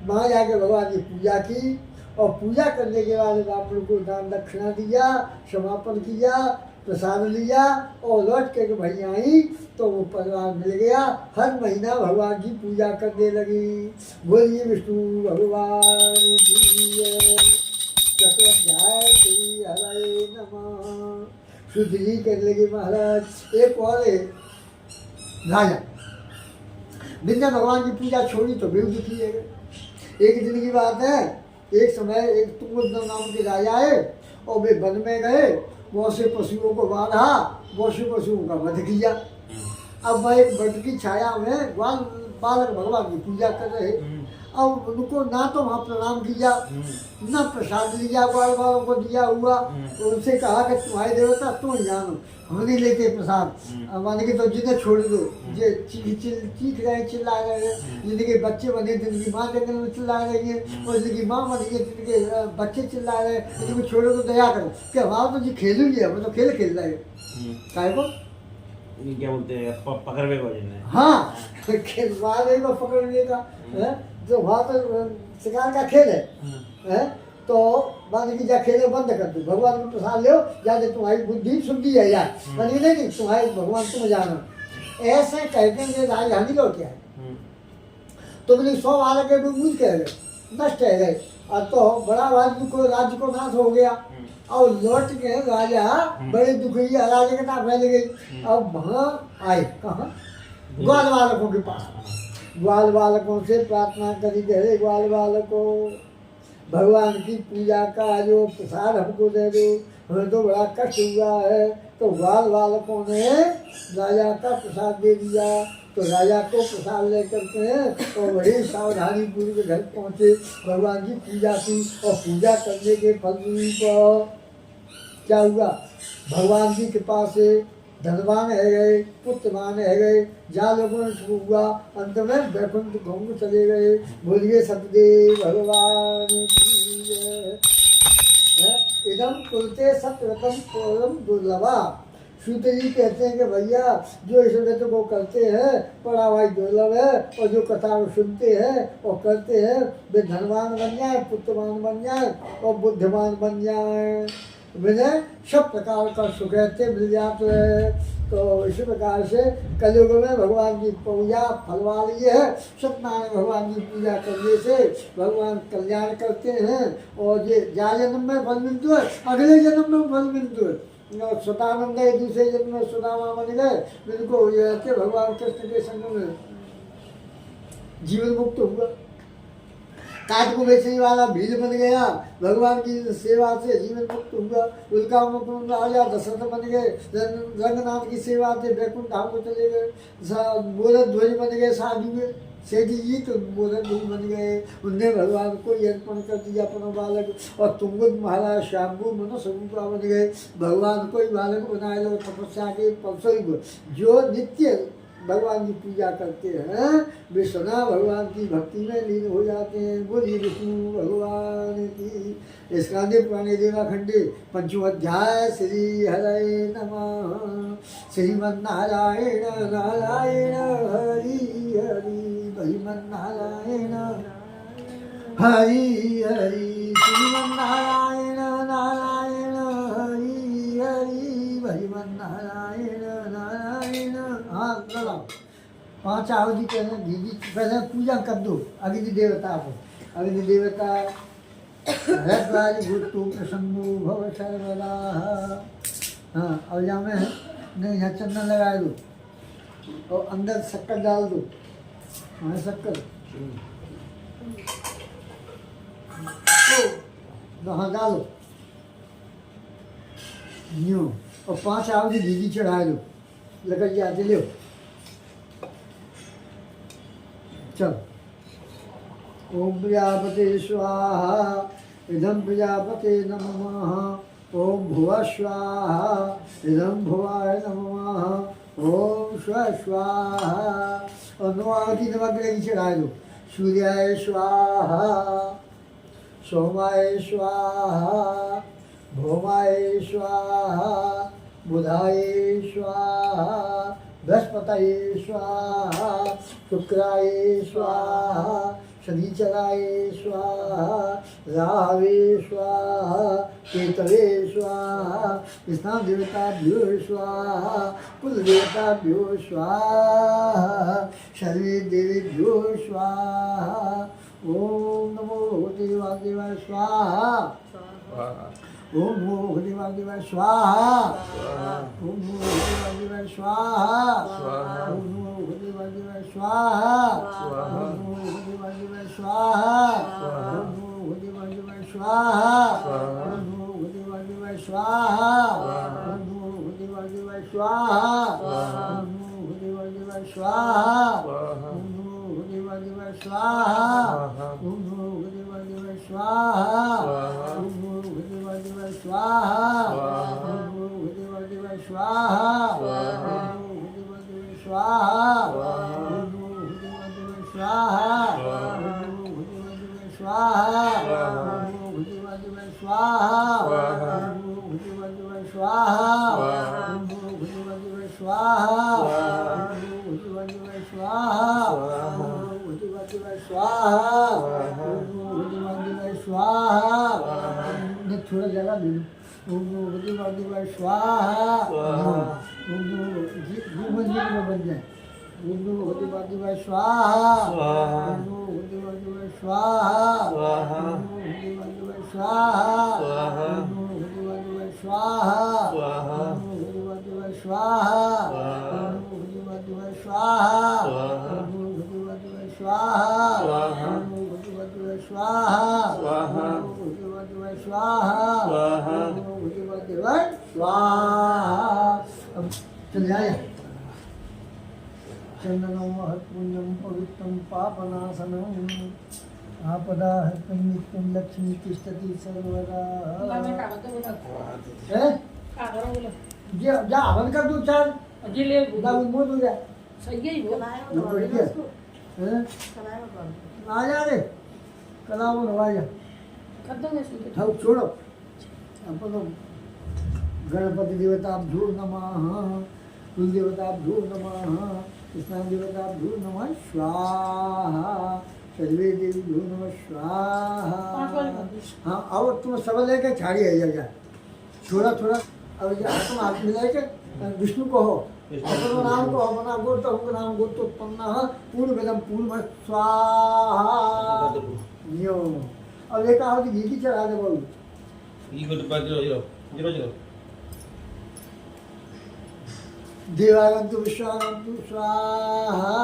वहाँ जाके भगवान की पूजा की और पूजा करने के बाद ब्राह्मण को दान दक्षिणा दिया, समापन किया, प्रसाद लिया और लौट के भाई आई तो वो परिवार मिल गया। हर महीना भगवान की पूजा करने लगी। बोलिए विष्णु भगवान की चतुर्ध्याय श्री हरे नमः। शुद्ध जी कहने लगे महाराज एक और राजा बिना भगवान की पूजा छोड़ी तो बेहद दुखी है। एक दिन की बात है, एक समय एक तुंगुद नाम के राजा है और वे वन में गए, बहुत से पशुओं को बांधा, बहुत से पशुओं का वध किया। अब वह एक वट की छाया में बालक भगवान की पूजा कर रहे। अब उनको ना तो वहाँ प्रणाम किया, ना प्रसाद लिया, ग्वाल वालों को दिया हुआ। तो उनसे कहा कि तुम्हारी देवता तुम जानो, हम नहीं लेते प्रसाद। माने कि तो जिन्हें छोड़ दो, जे चीख रहे चिल्ला रहे हैं, जिनके बच्चे बने जिनकी माँ जंगल में चिल्ला रही है, और जिनकी माँ बनी है जिनके बच्चे चिल्ला रहे हैं, इनको छोड़ो तो दया करो। कि हमारा तो जी खेल ही है, हम तो खेल खेल रहे हैं। काय को ये क्या बोलते हैं, पकड़वे को जिन्हें। हाँ, खेलवाने को पकड़ने का है, तो वहाँ तो शिकार का खेल है। तो मान की जा खेले बंद कर दो, भगवान को प्रसाद लो, जाने तुम्हारी बुद्धि शुद्धि है यार, बनी नहीं तुम्हारी भगवान तुम जानो। ऐसे कहते हैं राजधानी लौट क्या है, तो बोले 100 बालक के बुझ कह गए, नष्ट है गए, और तो बड़ा राज्य को नाश हो गया। और लौट के राजा बड़े दुखी अराजकता फैल गई। अब वहाँ आए कहाँ, ग्वाल बालकों के पास। ग्वाल बालकों से प्रार्थना करी कि हे ग्वाल बालकों, भगवान की पूजा का जो प्रसाद हमको दे दो, हमें तो बड़ा कष्ट हुआ है। तो ग्वाल बालकों ने राजा का प्रसाद दे दिया। तो राजा को प्रसाद लेकर के और बड़ी सावधानी पूर्वक घर पहुँचे, भगवान की पूजा की। और पूजा करने के फलस्वरूप क्या हुआ, भगवान की कृपा से धनवान है गए, पुत्रवान है गए, जालगुण हुआ, अंत में वैकुंठ घूम चले गए। बोलिए सतदेव भगवान की जय। इदम कुलते सत्यव्रतम पूर्वम दुर्लभा। सूत जी कहते हैं कि भैया जो इस व्रत को करते हैं बड़ा भाई दुर्लभ है, और जो कथा को सुनते हैं और करते हैं वे धनवान बन जाए, पुत्रवान बन जाए और बुद्धिमान बन जाए, विनय सब प्रकार का सुखते मिल जाते हैं। तो इसी प्रकार से कलयुग में भगवान की पूजा फल वाली है। सत्यनारायण भगवान की पूजा करने से भगवान कल्याण करते हैं, और ये जा जन्म में फल मिलते है, अगले जन्म में फल मिलते है। सतानंद दूसरे जन्म में सुदामा बन गए, जिनको भगवान कृष्ण के संग में जीवन मुक्त हुआ। काट को बेचने वाला भील बन गया, भगवान की सेवा से जीवन मुक्त हुआ। उल्का मुकुंद राजा दशरथ बन गए, रंगनाथ की सेवा से वैकुंठ धाम को चले गए। मोदक ध्वज बन गए साधु सेठी जी, तो मोदक ध्वज बन गए, उनने भगवान को ही अर्पण कर दिया अपना बालक। और तुंगद महाराज शाम्भु मनुष्य रूप बन गए, भगवान को ही बालक बनाए लो तपस्या के फलस्वरूप। जो नित्य भगवान की पूजा करते हैं वे सदा भगवान की भक्ति में लीन हो जाते हैं। बोलिए विष्णु भगवान की। इसका पुराने देवा खंडे 5वां अध्याय। श्री हरे नमः। श्रीमन्नारायण नारायण हरि हरि, श्रीमन्नारायण हरि हरि, श्रीमन्नारायण नारायण हरि हरि, श्रीमन्नारायण नारायण। हाँ चलो 5 आहुति पहले घी पहले पूजा कर दो अग्नि देवता को। अग्नि देवता हृदराज भूतु प्रसन्नो भव सर्वदा। हाँ अब यहाँ में नहीं, यहाँ चंदन लगा दो और अंदर शक्कर डाल दो। हाँ शक्कर हाँ डालो यूँ, और 5 आहुति घी चढ़ा दो। लकड़ जाते लो चल। ओम प्रजापते स्वाहा, इदम प्रजापते नमः। ओम भुवः स्वाहा, इदम भुवाय नमः। ओम स्व स्वाहा। और 9 आहुति नवग्रह की चढ़ा दो। सूर्याय स्वाहा, सोमाय स्वाहा, भौमाय स्वाहा, बुधाय स्वाहा, बृहस्पतये स्वाहा, शुक्राय स्वाहा, शनिचराय स्वाहा, राहवे स्वाहा, केतवे स्वाहा, स्नान देवताभ्यो स्वाहा, कुल देवताभ्यो स्वाहा, सर्वे देवेभ्यो स्वाहा। ओम नमो देवादेवाय स्वाहा। ओम नमो देवादेवाय स्वाहा। ओम नमो देवादेवाय स्वाहा। ओम नमो देवादेवाय स्वाहा। ओम नमो देवादेवाय स्वाहा। ओम नमो देवादेवाय स्वाहा। ओम नमो देवादेवाय स्वाहा। ओम नमो देवादेवाय स्वाहा। ओम नमो देवादेवाय स्वाहा। ओम नमो देवादेवाय स्वाहा। ओम भूर्भुवः स्वाहा ओम भूर्भुवः स्वाहा ओम भूर्भुवः स्वाहा ओम भूर्भुवः स्वाहा ओम भूर्भुवः स्वाहा ओम भूर्भुवः स्वाहा ओम भूर्भुवः स्वाहा ओम भूर्भुवः स्वाहा थोड़ा जगह ले लो। ओम भूर्भुवः स्वाहा ओम मंदिर में बन जाए। ओम भूर्भुवः स्वाहा ओम भूर्भुवः स्वाहा ओम भूर्भुवः स्वाहा ओम भूर्भुवः स्वाहा ओम भूर्भुवः स्वाहा ओम भूर्भुवः स्वाहा ओम भूर्भुवः स्वाहा ओम भूर्भुवः स्वाहा ओम भूर्भुवः स्वाहा ओम भूर्भुवः स्वाहा। अब चल जाए। चंदनं महत्पुण्यं पवित्रं पापनाशनम् आपदाहर्तं नित्यं लक्ष्मी तिष्ठति सर्वदा। हैं? जा हवन कर दो चार मोद हो जाए। आ जा रे कलाओ नवा जा हाँ छोड़ो अपन गणपति देवताभ्यो नमः कुल देवताभ्यो नमः स्नान देवताभ्यो नमः स्वाहा सर्वे देवीभ्यो नमः स्वाहा। हाँ और तुम सब लेके झाड़ी है जा थोड़ा थोड़ा अब तुम हाथ मिला के विष्णु को हो अपनो नाम को अपना गोत्र हमको नाम गोत्र उत्पन्न पूर्ण वेदम पूर्ण स्वाहा यो। अब एक आहुति घी की चढ़ा दे बोल घी को डिब्बा जीरो देवागंतु विश्वागंतु स्वाहा।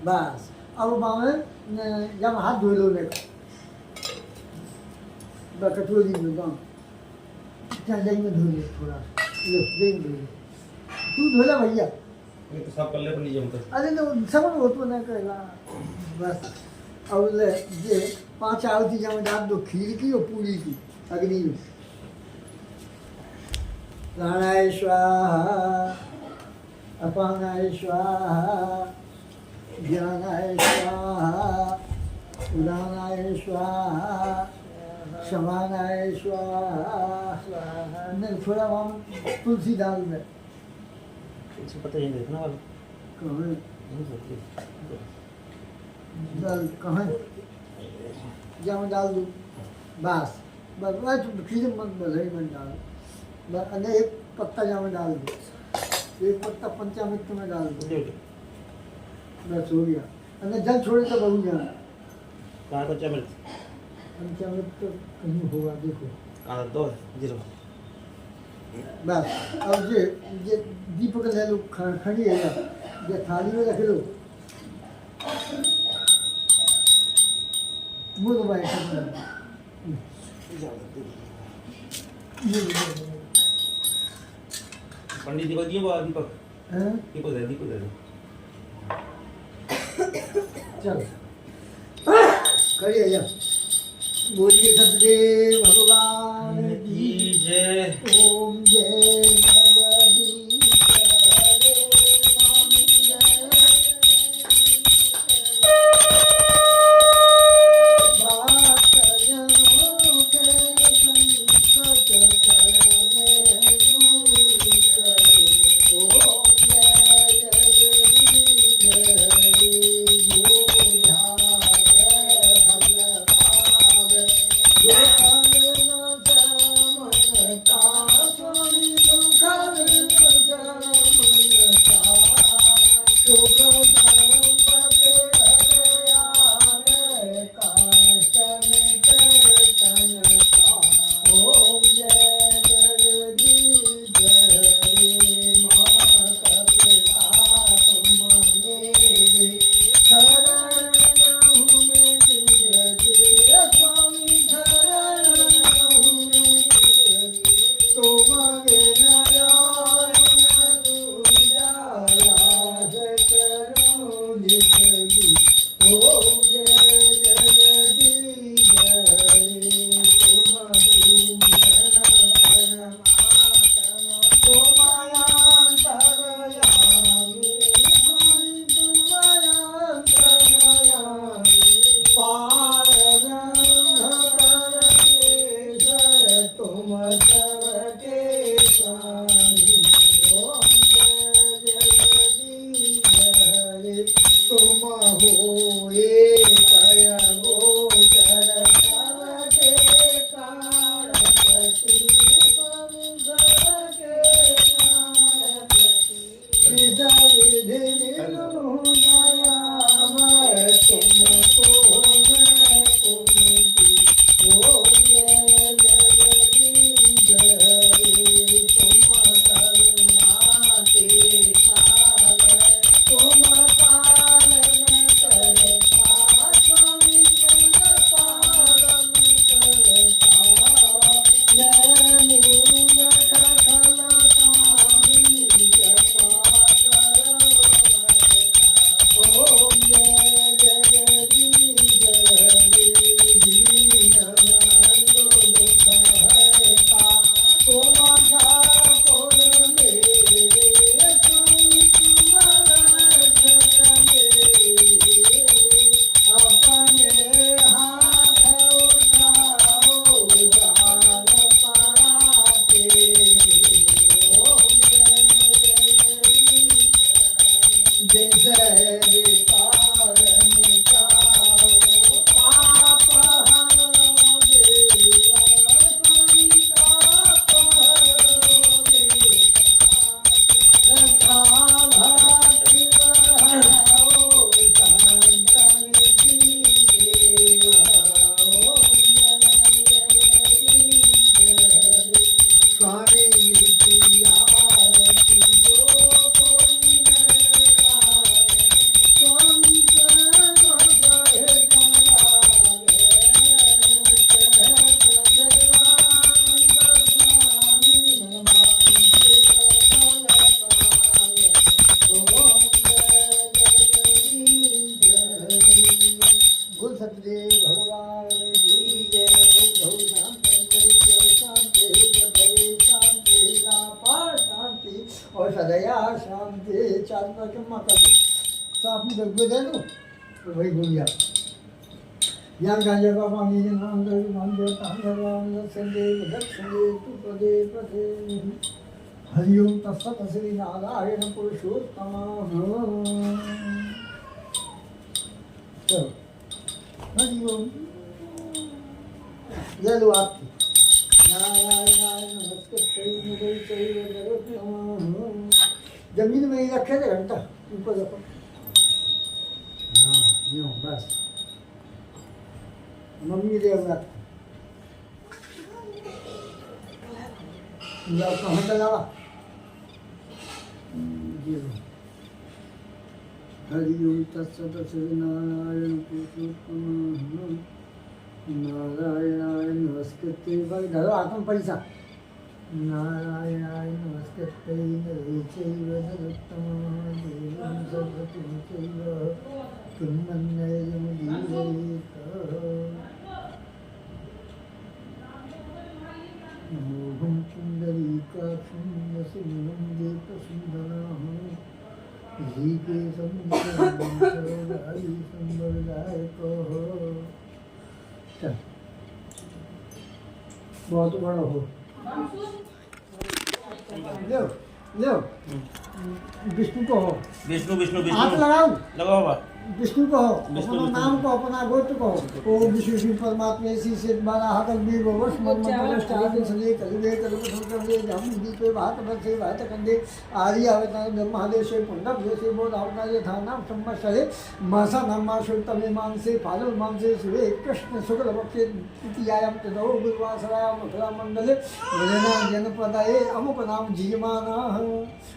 बस अब मामे जब हाथ धो लो लेगा कटोरी में बाम दही में धो ले थोड़ा लो दही में धो ले तू धोला भैया ये तो सब कर ले नहीं जमता। अरे तो सब वो तो नहीं करेगा। बस अब ले ये 5 आहुति जब डाल दो खीर की और पूरी की अग्नि में। प्राणाय स्वाहा अपानाय स्वाहा ज्ञानाय स्वाहा उदानाय स्वाहा समानाय स्वाहा। नहीं थोड़ा वहाँ तुलसी डाल दे इसको पता ही नहीं देखना वाला कहाँ डाल कहाँ जहाँ डाल दो बस बस बस खीर मत बधाई मत डाल बस अगर एक पत्ता जहाँ डाल दो एक पत्ता पंचामृत में डाल दो बस हो गया। अगर जल छोड़े तो बहु जाना कहाँ का चमच पंचामृत तो कहीं होगा देखो कहाँ दो जीरो बस। अब ये दीपक ले लो खड़ी है ये थाली में रख लो वो तो भाई पंडित जी को दिए वो दीपक हैं दीपक दे चल खड़ी है जा बोलिए सतदेव भगवान की जय। ओम जय जगदीश हरे स्वामी जय भक्तजनों के संकट करने दूर करे। ओम जय जगदीश हरे जो ध्यान भगवान जो तुम सबके स्वामी ओम जगदीश हरे तुम हो एक गोचर सबके प्राणपति तुम सबके प्राणपति विधा विधि निर्दयामय तुमको मैं कुंती ओम जगदीश हरे तुम करुणा के सागर तुम पालन करता स्वामी चंद्र पालन करता मैं मूरख खलतानी कृपा करो ओम जगदीश हरे दीन बंधु दुख हरता तुम ठाकुर मेरे संत रक्षक मेरे अपने हाथ उठाओ दान पाते ओम जगदीश जैसे विकार मिटाओ पाप हरो देवा संताप हरो देवा भक्ति बढ़ाओ संतन की सेवा ओम जगदीश हरे स्वामी की आरती जो कोई न गावे स्वामी चरणों कहे गुरु सतदेव भगवान की जय गौ शांति शांति रापार शांति और सदया शांति चार कर तो आपने बिल्कुल दे दो तो वही भूल गया ज्ञान का जब मांगी नाम देव मान देव तांडव संदेव दक्षिणेव तु पदे पदे हरिओम तत्सत श्री नारायण पुरुषोत्तम चलो हरिओम ले लो आपकी नारायण नमस्ते जमीन में ही रखे थे घंटा ऊपर रखो हाँ यूँ बस मम्मी देवरात कहाँ डलावा हरि ओम तत्सत श्री नारायण पुरुषोत्तम नारायणाय नमस्कृते भाई धरो आत्म परिसा नारायणाय नमस्कृते नरे चैव नरोत्तमं देवं सर्वं चैव किं मन्येयं दीयेत नमोऽहं पुण्डरीकाक्षं वसुमनं दीपसुन्दरं ऋषिकेशं संवरदायकः चल बहुत बड़ा हो लो लो विष्णु को हो विष्णु विष्णु हाथ विष्णु लगाओ लगाओ बा विष्णु को हो विष्णु, अपना विष्णु। नाम को अपना गोत्र को हो ओम विष्णु परमात्मा श्री सिद्ध बारा हकल भी वर्ष मन मंगल स्टार्ट सले कलवे कलव संकर ले हम दी पे बात बसे बात कंदे आदि अवतार ब्रह्मादेव से पुंडव जैसे बोध आवना जे था नाम संवत्सरे मासा नामा शुक्तमे मांग से पालव मांग से सुरे कृष्ण शुक्ल पक्षे तृतीयायाम तदो गुरुवासरायाम मथुरा मंडले वजना जनपदाए अमुक नाम जीयमाना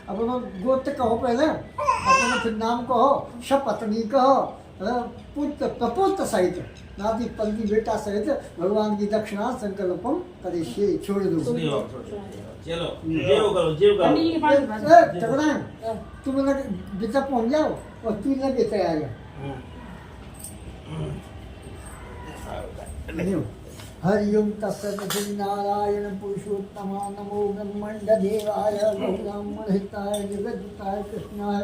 अपना गोत्र कहो पहले अपना फिर नाम कहो शपत्नी कहो पुत्र प्रपुत्र सहित नाती पलकी बेटा सहित भगवान की दक्षिणा संकल्पम करिष्ये छोड़ दो चलो जेव करो टकराए तुम लगे बेटा पहुंच जाओ और तू लगे तैयार हरिओम तत्सत श्री नारायण पुरुषोत्तम नमो ब्रह्मण्ड देवाय ब्राह्मण हिताय जगद्धाय कृष्णाय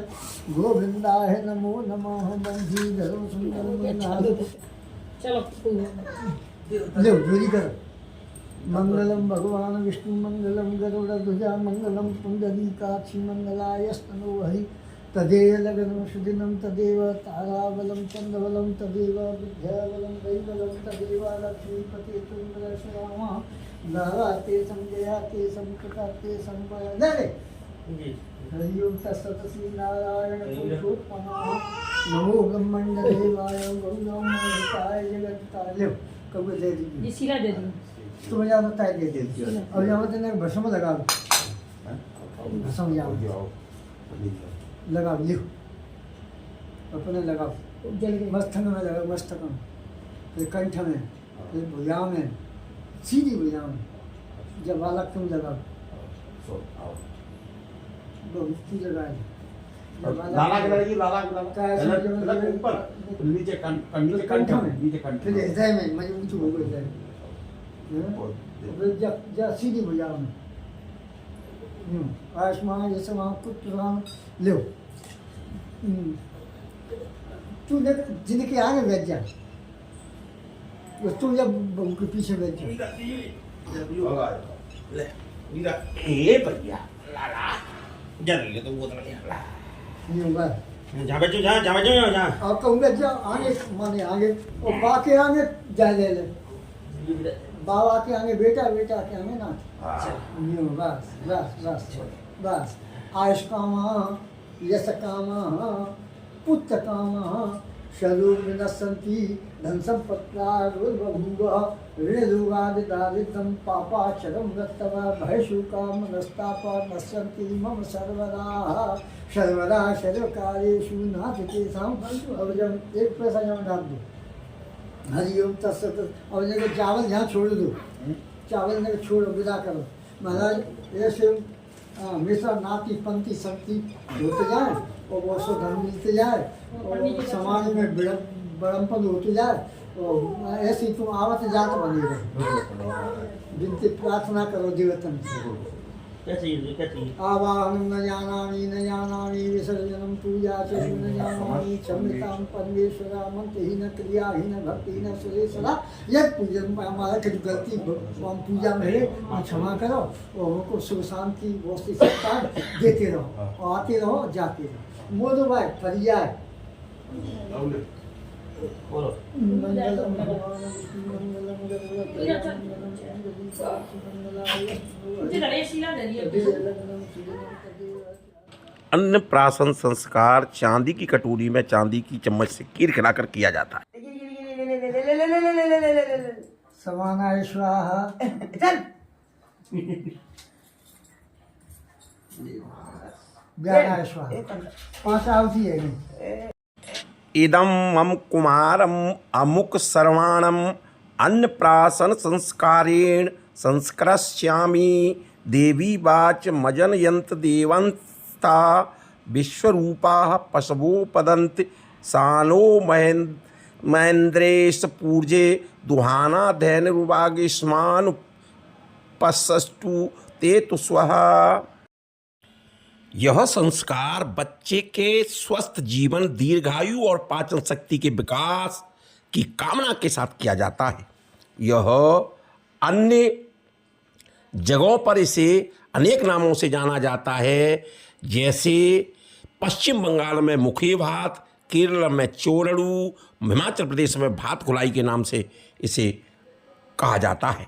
गोविंदाय नमो नमः बंशीधर सुंदर चलो ले जोरी करो मंगलम भगवान विष्णु मंगलम गरुड़ध्वजा मंगलम पुंडरीकाक्षी मंगलायस्तनो हरि तदेव लगनम सुदिनम तदेव ताराबलम चंद्रबलम तदेव विद्याबलम दैवलम तदेव लक्ष्मीपते तुंगरश्यामा नाराते संजयाते संकटाते संवयदरे जी हरिओम तत्सत श्री नारायण पुरुषोत्तमाः नमो ब्रह्मण्डदेवाय गौरवमय जगत्ताय कब दे दीजिए जी सीला दे दी। तुम यहाँ बताए दे देती हो अब यहाँ देने भस्म लगा लो भस्म यहाँ लगाओ लिखो अपने लगाओ जल गई। मस्तक में लगाओ मस्तक में फिर कंठ में फिर भुजा में सीधी भुजा में जब बालक तुम लगाओ बहुत लगाए जब लाला के लगाइए, लाला के लगाइए। क्या ऐसे जो अलग ऊपर, नीचे कंठ में नीचे कंठ फिर हृदय में मजबूत हो गई हृदय फिर जब सीधी भुजा में आयुष्मान जैसे वहाँ पुत्र ले तू जिनके आगे बैठ जा तू जब बहू के पीछे बैठ जा ए भैया लाला जल ले तो वो तो नहीं होगा जहाँ बच्चों जहाँ और कहूँगा जा आगे माने आगे और बा के आगे जा ले ले बाबा के आगे बेटा बेटा के आगे ना नहीं होगा बस बस बस आयुष कामा यश कामा पुत्र कामा शरूर विनश्यन्ति धन संपत्ति ऋण रोगादिदारिद्रम पापाक्षरम वृत्तवा भयशुका मनस्ताप नश्यन्ति मम सर्वदा सर्वदा सर्वकार्येषु नास्ति तेषां अवजम एक पैसा जमा डाल दो हरिओम तत्सत और जगह चावल यहाँ छोड़ दो चावल जगह छोड़ो विदा करो महाराज ऐसे हमेशा नाती पंथी शक्ति होते जाए और बहुत सो धन मिलते जाए और समाज में बड़म्पन होते जाए और ऐसी तुम आवत जात बनी रहे विनती प्रार्थना करो देवतन से क्या चाहिए आवाहनं न जानामि विसर्जनं पूजा च न जानामि क्षम्यतां परमेश्वरा मंत्रहीन क्रियाहीन भक्तिहीन सुरेश्वरा यद पूजन में हमारा कुछ गलती हम पूजा में है क्षमा करो और हमको सुख शांति बहुत सत्ता देते रहो और आते रहो जाते रहो मोदो भाई फरियाद बोलो मंगलम भगवान विष्णु मंगलम गरुड़ध्वजा मुझे गणेश शीला दे दी। अन्नप्राशन संस्कार चांदी की कटोरी में चांदी की चम्मच से खीर खिलाकर किया जाता है। समानाय स्वाहा ज्ञानाय स्वाहा 5 आहुति है इदम मम कुमारम अमुक सर्वाणम अन्नप्राशन संस्कारेण संस्करस्यामि देवी वाच मजनयंत देवंता विश्वरूपाः पशवो पदन्ति सानो महेन्द्रेश पूर्जे दुहाना धैनुर्वागिष्मान पशस्तु ते तु स्वः। यह संस्कार बच्चे के स्वस्थ जीवन, दीर्घायु और पाचन शक्ति के विकास की कामना के साथ किया जाता है। यह अन्य जगहों पर इसे अनेक नामों से जाना जाता है, जैसे पश्चिम बंगाल में मुखी भात, केरल में चोरड़ू, हिमाचल प्रदेश में भात खुलाई के नाम से इसे कहा जाता है।